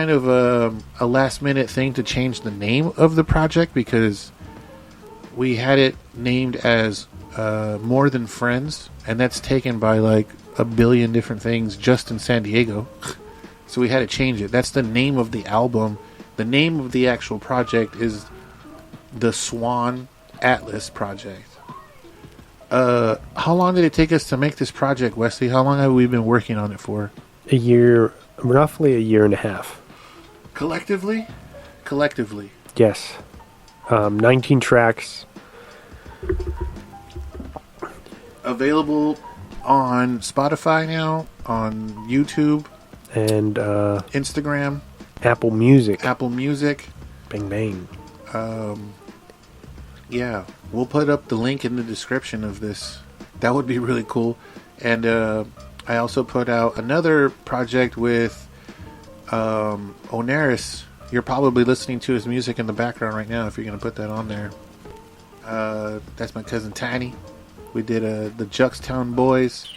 kind of a last minute thing to change the name of the project because we had it named as More Than Friends, and that's taken by like a billion different things just in San Diego. So we had to change it. That's the name of the album. The name of the actual project is the Swan Atlas Project. How long did it take us to make this project, Wesley? How long have we been working on it for? A year, roughly a year and a half. Collectively? Collectively. Yes. 19 tracks. Available on Spotify now, on YouTube, and Instagram, Apple Music. Apple Music. Bang, bang. Yeah, we'll put up the link in the description of this. That would be really cool. And I also put out another project with Onarres. You're probably listening to his music in the background right now if you're going to put that on there. That's my cousin Tiny. We did the Juxtown Boys.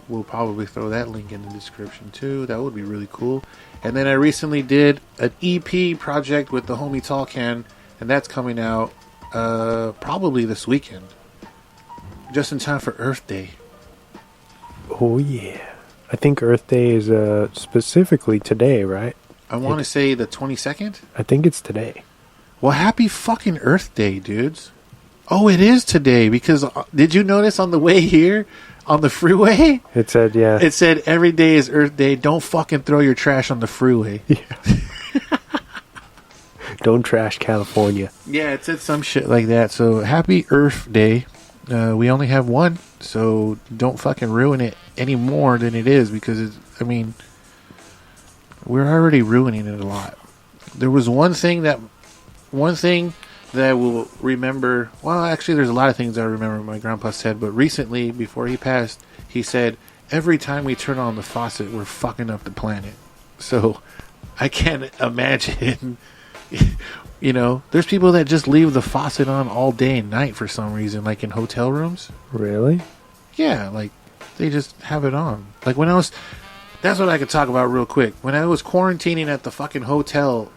We'll probably throw that link in the description too. That would be really cool. And then I recently did an EP project with the homie Tallcan, and that's coming out probably this weekend. Just in time for Earth Day. Oh yeah. I think Earth Day is specifically today, right? I want to say the 22nd? I think it's today. Well, happy fucking Earth Day, dudes. Oh, it is today, because did you notice on the way here, on the freeway? It said, yeah. It said, every day is Earth Day. Don't fucking throw your trash on the freeway. Yeah. Don't trash California. Yeah, it said some shit like that. So, happy Earth Day. We only have one, so don't fucking ruin it any more than it is, because, we're already ruining it a lot. There was one thing that I will remember. Well, actually, there's a lot of things I remember my grandpa said, but recently, before he passed, he said, every time we turn on the faucet, we're fucking up the planet. So, I can't imagine, there's people that just leave the faucet on all day and night for some reason, like in hotel rooms. Really? Yeah, like, they just have it on. Like, that's what I could talk about real quick. When I was quarantining at the fucking hotel,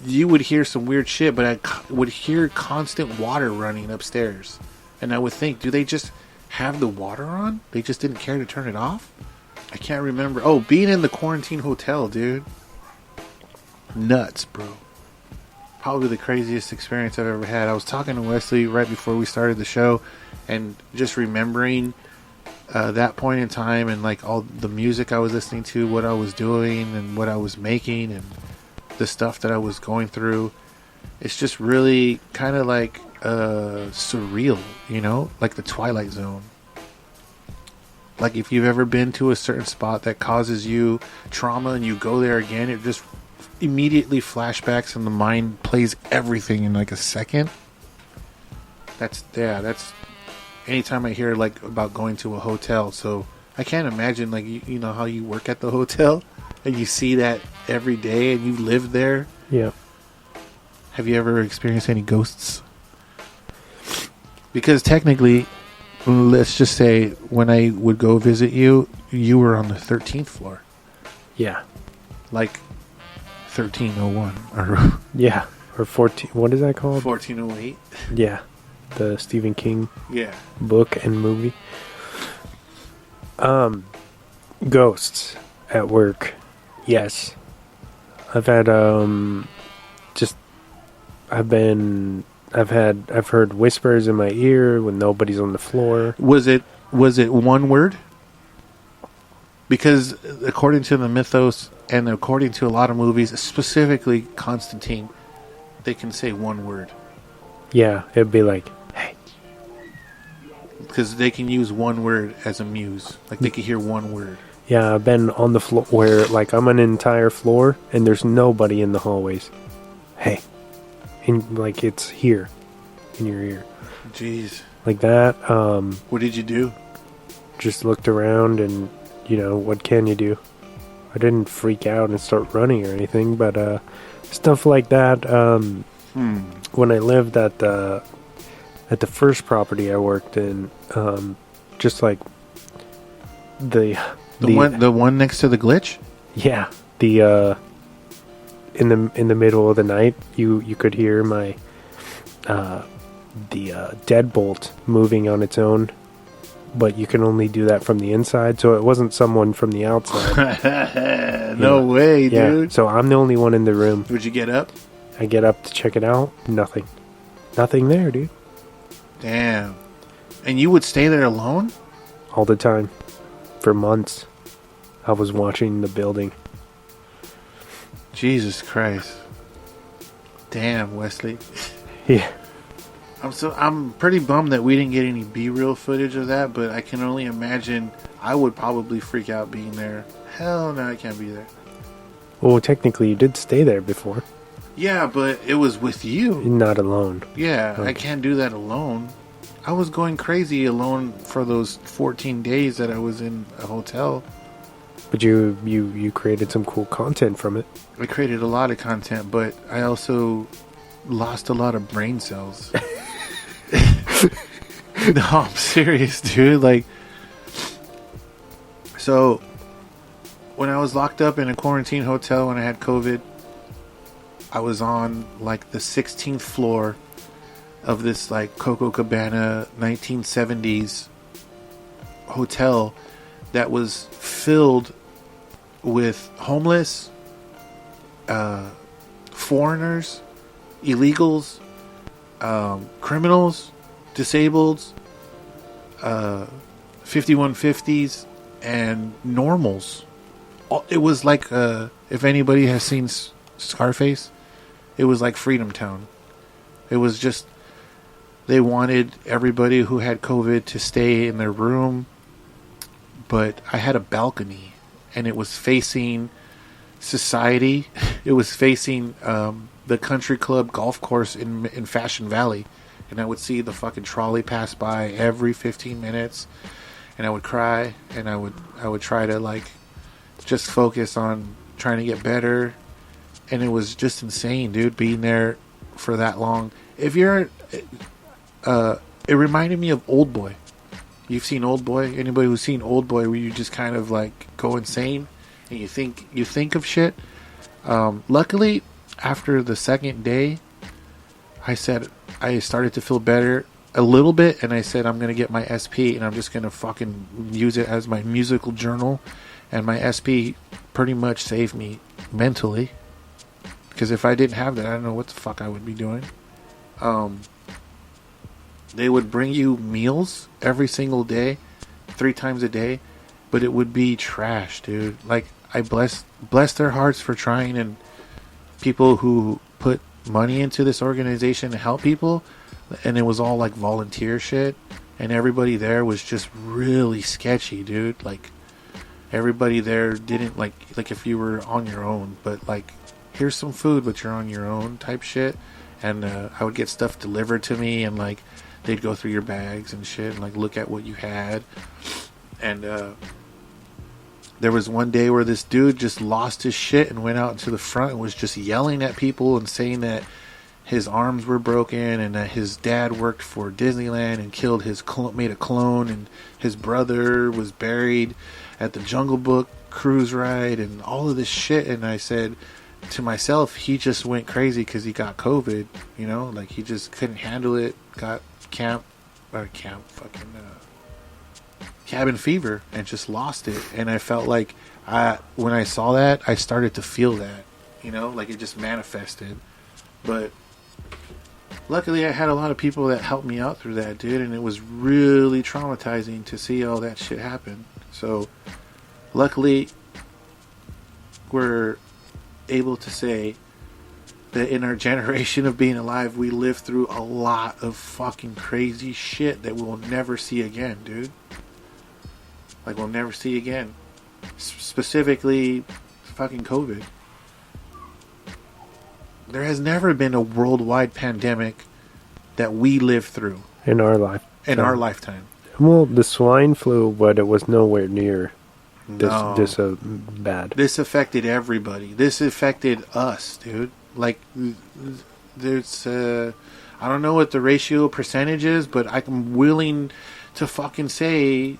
you would hear some weird shit, but I would hear constant water running upstairs. And I would think, do they just have the water on? They just didn't care to turn it off? I can't remember. Oh, being in the quarantine hotel, dude. Nuts, bro. Probably the craziest experience I've ever had. I was talking to Wesley right before we started the show, and just remembering that point in time, and like all the music I was listening to, what I was doing, and what I was making, and the stuff that I was going through. It's just really kind of like surreal, like the Twilight Zone. Like if you've ever been to a certain spot that causes you trauma and you go there again, it just immediately flashbacks and the mind plays everything in like a second. That's anytime I hear like about going to a hotel. So I can't imagine like you know how you work at the hotel and you see that every day and you live there. Yeah. Have you ever experienced any ghosts? Because technically, let's just say when I would go visit you, you were on the 13th floor. Yeah. Like 1301 or yeah, or 14. What is that called? 1408. Yeah, the Stephen King book and movie. Ghosts at work. Yes, I've had I've heard whispers in my ear when nobody's on the floor. Was it one word? Because according to the mythos and according to a lot of movies, specifically Constantine, they can say one word. Yeah, it'd be like, hey. Because they can use one word as a muse. Like they can hear one word. Yeah, I've been on the floor where like I'm an entire floor and there's nobody in the hallways. Hey. And like it's here in your ear. Jeez. Like that. What did you do? Just looked around and, what can you do? I didn't freak out and start running or anything, but stuff like that. When I lived at the first property I worked in, just like the one next to the glitch? Yeah. the in the middle of the night, you could hear my the deadbolt moving on its own, but you can only do that from the inside, so it wasn't someone from the outside. No way, Yeah, dude. so I'm the only one in the room. Would you get up? I get up to check it out. Nothing there, dude. Damn. And you would stay there alone? All the time. For months. I was watching the building. Jesus Christ. Damn, Wesley. Yeah. I'm pretty bummed that we didn't get any B-reel footage of that, but I can only imagine I would probably freak out being there. Hell no, I can't be there. Well, technically you did stay there before. Yeah, but it was with you. Not alone. Yeah, Okay. I can't do that alone. I was going crazy alone for those 14 days that I was in a hotel. But you created some cool content from it. I created a lot of content, but I also lost a lot of brain cells. No, I'm serious, dude. Like, so when I was locked up in a quarantine hotel when I had COVID, I was on like the 16th floor of this like Coco Cabana 1970s hotel that was filled with homeless, foreigners, illegals, criminals, disableds, 5150s, and normals. It was like, if anybody has seen Scarface, it was like Freedom Town. It was just, they wanted everybody who had COVID to stay in their room, but I had a balcony, and it was facing society. It was facing the country club golf course in Fashion Valley, and I would see the fucking trolley pass by every 15 minutes, and I would cry, and I would try to like just focus on trying to get better, and it was just insane, dude, being there for that long. If you're it reminded me of Old Boy. You've seen Old Boy? Anybody who's seen Old Boy, where you just kind of like go insane and you think of shit. Luckily, after the second day, I started to feel better a little bit, and I said I'm gonna get my SP, and I'm just gonna fucking use it as my musical journal. And my SP pretty much saved me mentally, because if I didn't have that, I don't know what the fuck I would be doing. They would bring you meals every single day, 3 times a day, but it would be trash, dude. Like, I bless their hearts for trying, and people who put money into this organization to help people, and it was all like volunteer shit, and everybody there was just really sketchy, dude. Like, everybody there didn't like if you were on your own, but like, here's some food, but you're on your own type shit. And I would get stuff delivered to me, and like, they'd go through your bags and shit, and like look at what you had. And there was one day where this dude just lost his shit and went out into the front and was just yelling at people and saying that his arms were broken, and that his dad worked for Disneyland and made a clone, and his brother was buried at the Jungle Book cruise ride, and all of this shit. And I said to myself, he just went crazy because he got COVID, you know, like he just couldn't handle it, got cabin fever, and just lost it. And I felt like when I saw that, I started to feel that, you know, like it just manifested. But luckily I had a lot of people that helped me out through that, dude, and it was really traumatizing to see all that shit happen. So luckily we're able to say that in our generation of being alive, we lived through a lot of fucking crazy shit that we'll never see again, dude. Like, we'll never see again. Specifically, fucking COVID. There has never been a worldwide pandemic that we lived through In our life. in our lifetime. Well, the swine flu, but it was nowhere near No. this bad. This affected everybody. This affected us, dude. Like, there's, I don't know what the ratio percentage is, but I'm willing to fucking say,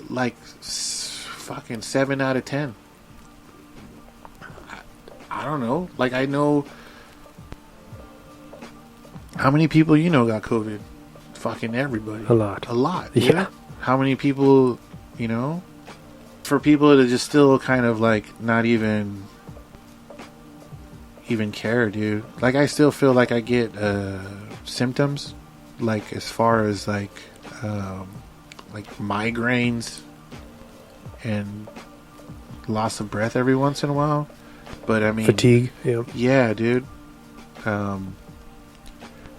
like, fucking 7 out of 10. I don't know. Like, I know... How many people you know got COVID? Fucking everybody. A lot. A lot. Yeah. How many people, you know? For people to just still kind of, like, not even care, dude. Like, I still feel like I get symptoms, like, as far as, like migraines and loss of breath every once in a while. But, I mean... Fatigue, yeah. Yeah, dude. But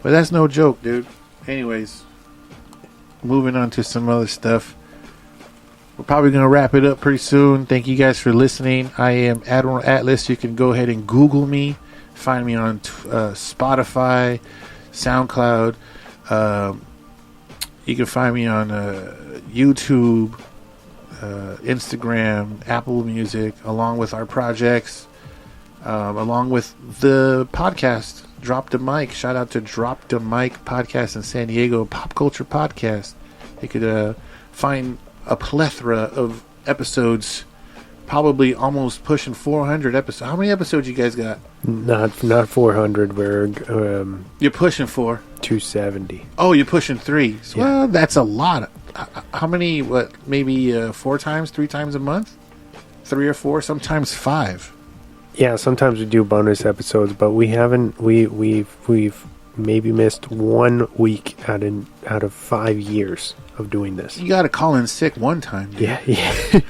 that's no joke, dude. Anyways, moving on to some other stuff. We're probably going to wrap it up pretty soon. Thank you guys for listening. I am Admiral Atlas. You can go ahead and Google me. Find me on Spotify, SoundCloud. You can find me on YouTube, Instagram, Apple Music, along with our projects, along with the podcast, Drop the Mic. Shout out to Drop the Mic podcast in San Diego, pop culture podcast. You could find a plethora of episodes, probably almost pushing 400 episodes. How many episodes you guys got? Not 400. We're You're pushing 4. 270. Oh, you're pushing 3. So, Yeah. well, that's a lot. How many? What? Maybe 4 times, 3 times a month, 3 or 4, sometimes 5. Yeah, sometimes we do bonus episodes, but we haven't. We've maybe missed 1 week out of 5 years of doing this. You got to call in sick one time. Dude. Yeah.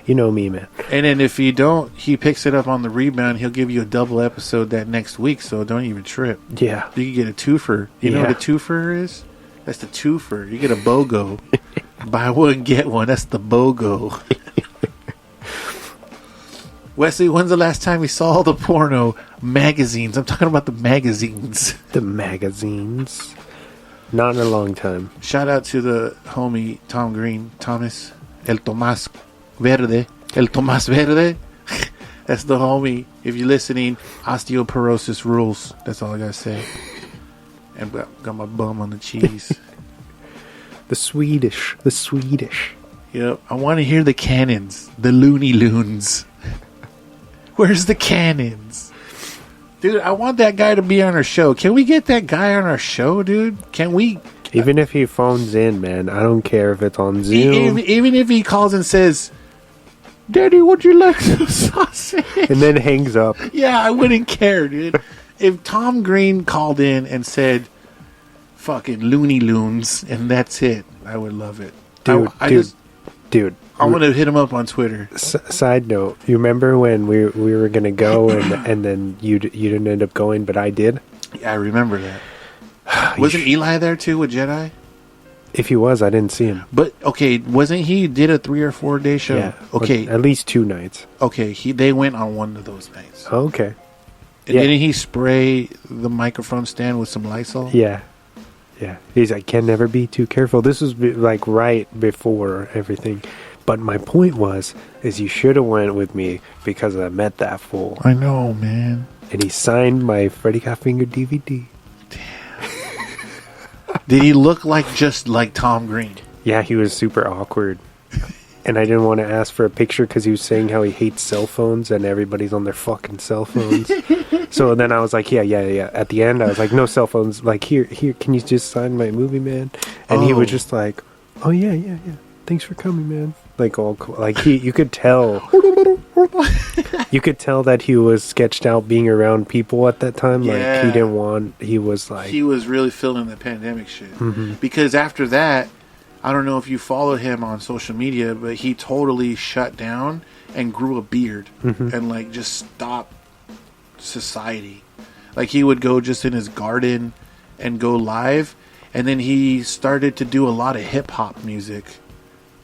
You know me, man. And then if you don't, he picks it up on the rebound. He'll give you a double episode that next week, so don't even trip. Yeah. You can get a twofer. You know what a twofer is? That's the twofer. You get a BOGO. Buy one, get one. That's the BOGO. Wesley, when's the last time you saw the porno magazines? I'm talking about the magazines. The magazines. Not in a long time. Shout out to the homie Tom Green, Thomas, El Tomás Verde. El Tomás Verde. That's the homie. If you're listening, osteoporosis rules. That's all I gotta say. And got my bum on the cheese. The Swedish. Yep. I want to hear the cannons. The Looney Loons. Where's the cannons? Dude, I want that guy to be on our show. Can we get that guy on our show, dude? Can we? Even if he phones in, man, I don't care if it's on Zoom. Even if he calls and says, Daddy, would you like some sausage? And then hangs up. Yeah, I wouldn't care, dude. If Tom Green called in and said, fucking Looney Loons, and that's it, I would love it. Dude. I want to hit him up on Twitter. Side note, you remember when we were going to go and then you didn't end up going, but I did? Yeah, I remember that. Wasn't Eli there too with Jedi? If he was, I didn't see him. But, okay, wasn't he did a 3 or 4 day show? Yeah. Okay. At least 2 nights. Okay, they went on one of those nights. Oh, okay. And didn't he spray the microphone stand with some Lysol? Yeah. Yeah. He's like, can never be too careful. This was like right before everything. But my point is you should have went with me because I met that fool. I know, man. And he signed my Freddy Got Fingered DVD. Damn. Did he look just like Tom Green? Yeah, he was super awkward. And I didn't want to ask for a picture because he was saying how he hates cell phones and everybody's on their fucking cell phones. So then I was like, yeah. At the end, I was like, no cell phones. Like, here, can you just sign my movie, man? And he was just like, oh, yeah. Thanks for coming, man. Like, all cool. Like, you could tell. You could tell that he was sketched out being around people at that time. Yeah. Like, he was like... He was really feeling the pandemic shit. Mm-hmm. Because after that, I don't know if you follow him on social media, but he totally shut down and grew a beard. Mm-hmm. And, like, just stopped society. Like, he would go just in his garden and go live. And then he started to do a lot of hip-hop music.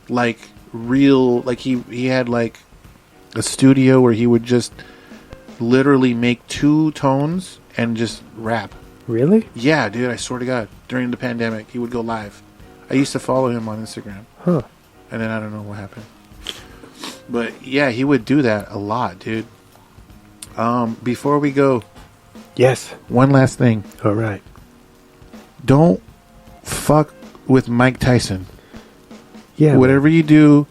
Like, real... Like, he had, like, a studio where he would just literally make 2 tones and just rap. Really? Yeah, dude, I swear to God. During the pandemic, he would go live. I used to follow him on Instagram. Huh. And then I don't know what happened. But, yeah, he would do that a lot, dude. Before we go... Yes. One last thing. All right. Don't fuck with Mike Tyson. Yeah. Whatever you do,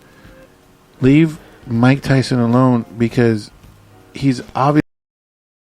leave Mike Tyson alone because he's obviously